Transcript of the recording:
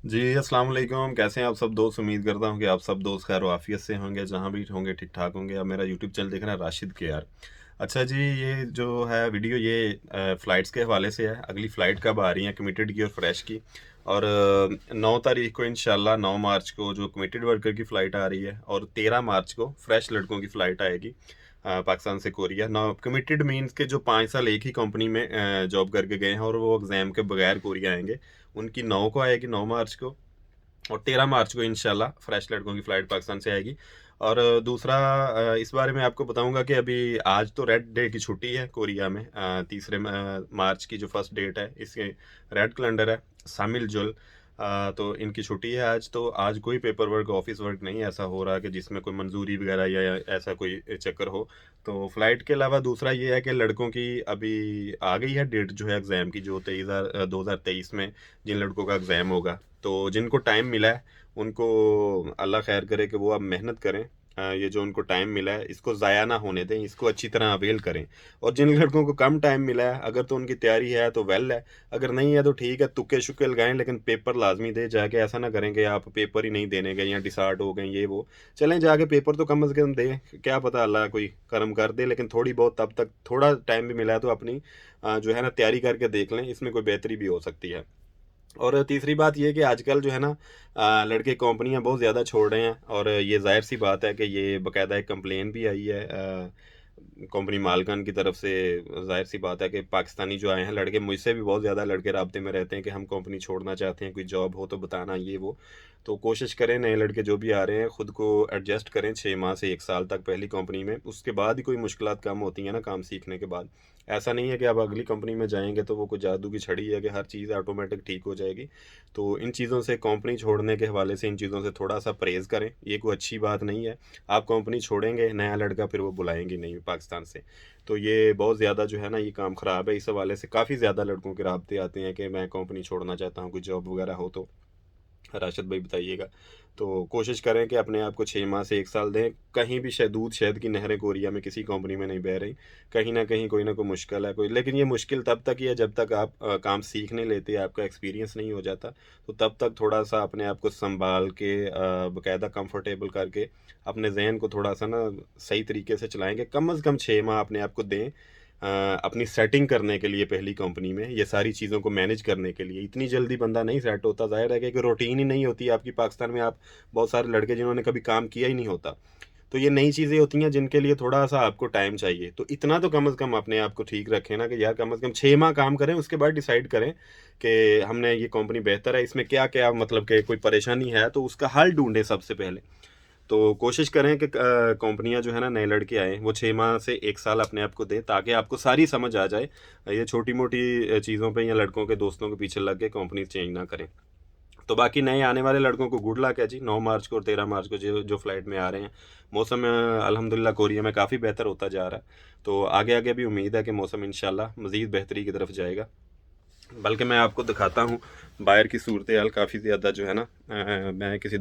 जी, अस्सलाम वालेकुम। कैसे हैं आप सब दोस्त? उम्मीद करता हूँ कि आप सब दोस्त खैर वाफ़ियत से होंगे, जहाँ भी होंगे ठीक-ठाक होंगे। आप मेरा यूट्यूब चैनल देख रहे हैं राशिद केआर। अच्छा जी, ये जो है वीडियो ये फ़्लाइट्स के हवाले से है। अगली फ़्लाइट कब आ रही है कमिटेड की और फ्रेश की। और 9 तारीख को इंशाल्लाह 9 मार्च को जो कमिटेड वर्कर की फ़्लाइट आ रही है और 13 मार्च को फ्रेश लड़कों की फ़्लाइट आएगी पाकिस्तान से कोरिया। नौ कमिटेड मीन्स के जो 5 साल एक ही कंपनी में जॉब करके गए हैं और वो एग्ज़ाम के बगैर कोरिया आएँगे। उनकी 9 को आएगी, 9 मार्च को। और 13 मार्च को इंशाल्लाह फ्रेश लड़कों की फ़्लाइट पाकिस्तान से आएगी। और दूसरा इस बारे में आपको बताऊँगा कि अभी आज तो रेड डे की छुट्टी है कोरिया में, तीसरे मार्च की जो फर्स्ट डेट है, इसके रेड कैलेंडर है, शामिल जुल। तो इनकी छुट्टी है आज, तो आज कोई पेपर वर्क, ऑफ़िस वर्क नहीं ऐसा हो रहा कि जिसमें कोई मंजूरी वगैरह या ऐसा कोई चक्कर हो। तो फ़्लाइट के अलावा दूसरा ये है कि लड़कों की अभी आ गई है डेट जो है एग्ज़ाम की, जो 2023 में जिन लड़कों का एग्ज़ाम होगा। तो जिनको टाइम मिला है उनको अल्लाह खैर करे कि वो अब मेहनत करें। ये जो उनको टाइम मिला है इसको ज़ाया ना होने दें, इसको अच्छी तरह अवेल करें। और जिन लड़कों को कम टाइम मिला है, अगर तो उनकी तैयारी है तो वेल है, अगर नहीं है तो ठीक है, तुक्के-शुक्के लगाएँ लेकिन पेपर लाज़मी दें जाके। ऐसा ना करें कि आप पेपर ही नहीं देने गए या डिसहार्ट हो गए ये वो। चलें जाके पेपर तो कम से कम दें, क्या पता अल्लाह कोई करम कर दे। लेकिन थोड़ी बहुत तब तक थोड़ा टाइम भी मिला है तो अपनी जो है ना तैयारी करके देख लें, इसमें कोई बेहतरी भी हो सकती है। और तीसरी बात ये है कि आजकल जो है ना लड़के कंपनियां बहुत ज़्यादा छोड़ रहे हैं, और ये जाहिर सी बात है कि ये बाकायदा एक कंप्लेन भी आई है कंपनी मालकान की तरफ से। जाहिर सी बात है कि पाकिस्तानी जो आए हैं लड़के, मुझसे भी बहुत ज़्यादा लड़के राब्ते में रहते हैं कि हम कंपनी छोड़ना चाहते हैं, कोई जॉब हो तो बताना ये वो। तो कोशिश करें, नए लड़के जो भी आ रहे हैं ख़ुद को एडजस्ट करें 6 माह से 1 साल तक पहली कंपनी में, उसके बाद ही कोई मुश्किलात कम होती हैं ना काम सीखने के बाद। ऐसा नहीं है कि आप अगली कंपनी में जाएंगे तो वो कोई जादू की छड़ी है कि हर चीज़ ऑटोमेटिक ठीक हो जाएगी। तो इन चीज़ों से, कंपनी छोड़ने के हवाले से इन चीज़ों से थोड़ा सा परहेज़ करें, ये कोई अच्छी बात नहीं है। आप कंपनी छोड़ेंगे, नया लड़का फिर वो बुलाएंगे नहीं पाकिस्तान से। तो ये बहुत ज़्यादा जो है ना ये काम ख़राब है। इस हवाले से काफ़ी ज़्यादा लड़कों के राब्ते आते हैं कि मैं कंपनी छोड़ना चाहता हूँ, कोई जॉब वगैरह हो तो राशिद भाई बताइएगा। तो कोशिश करें कि अपने आप को 6 माह से 1 साल दें। कहीं भी दूध शहद की नहरें कोरिया में किसी कंपनी में नहीं बह रही। कहीं न कहीं कोई ना कोई मुश्किल है कोई, लेकिन ये मुश्किल तब तक ही है जब तक आप काम सीख नहीं लेते, आपका एक्सपीरियंस नहीं हो जाता। तो तब तक थोड़ा-सा अपने आप को सँभाल के बाकायदा कंफर्टेबल करके अपने ज़हन को थोड़ा-सा ना सही तरीके से चलाएँगे। कम से कम 6 माह अपने आप को दें अपनी सेटिंग करने के लिए पहली कंपनी में, ये सारी चीज़ों को मैनेज करने के लिए। इतनी जल्दी बंदा नहीं सेट होता, ज़ाहिर है कि रूटीन ही नहीं होती आपकी पाकिस्तान में। आप बहुत सारे लड़के जिन्होंने कभी काम किया ही नहीं होता। तो ये नई चीज़ें होती हैं जिनके लिए थोड़ा-सा आपको टाइम चाहिए। तो इतना तो कम से कम अपने आप को ठीक रखें ना कि यार कम से कम 6 माह काम करें, उसके बाद डिसाइड करें कि हमने ये कंपनी बेहतर है, इसमें क्या-क्या मतलब कि कोई परेशानी है तो उसका हल ढूँढें सबसे पहले। तो कोशिश करें कि कंपनियाँ जो है ना नए लड़के आएँ, वो 6 माह से 1 साल अपने आप को दें ताकि आपको सारी समझ आ जाए। ये छोटी-मोटी चीज़ों पे या लड़कों के दोस्तों के पीछे लग के कंपनी चेंज ना करें। तो बाकी नए आने वाले लड़कों को गुड लक है जी, 9 मार्च को और 13 मार्च को जो जो फ्लाइट में आ रहे हैं। मौसम अल्हम्दुलिल्लाह कोरिया में काफ़ी बेहतर होता जा रहा है। तो आगे-आगे भी उम्मीद है कि मौसम इंशाल्लाह मज़ीद बेहतरी की तरफ जाएगा। बल्कि मैं आपको दिखाता हूँ, बाहर की सूरत हाल काफ़ी ज़्यादा जो है ना मैं किसी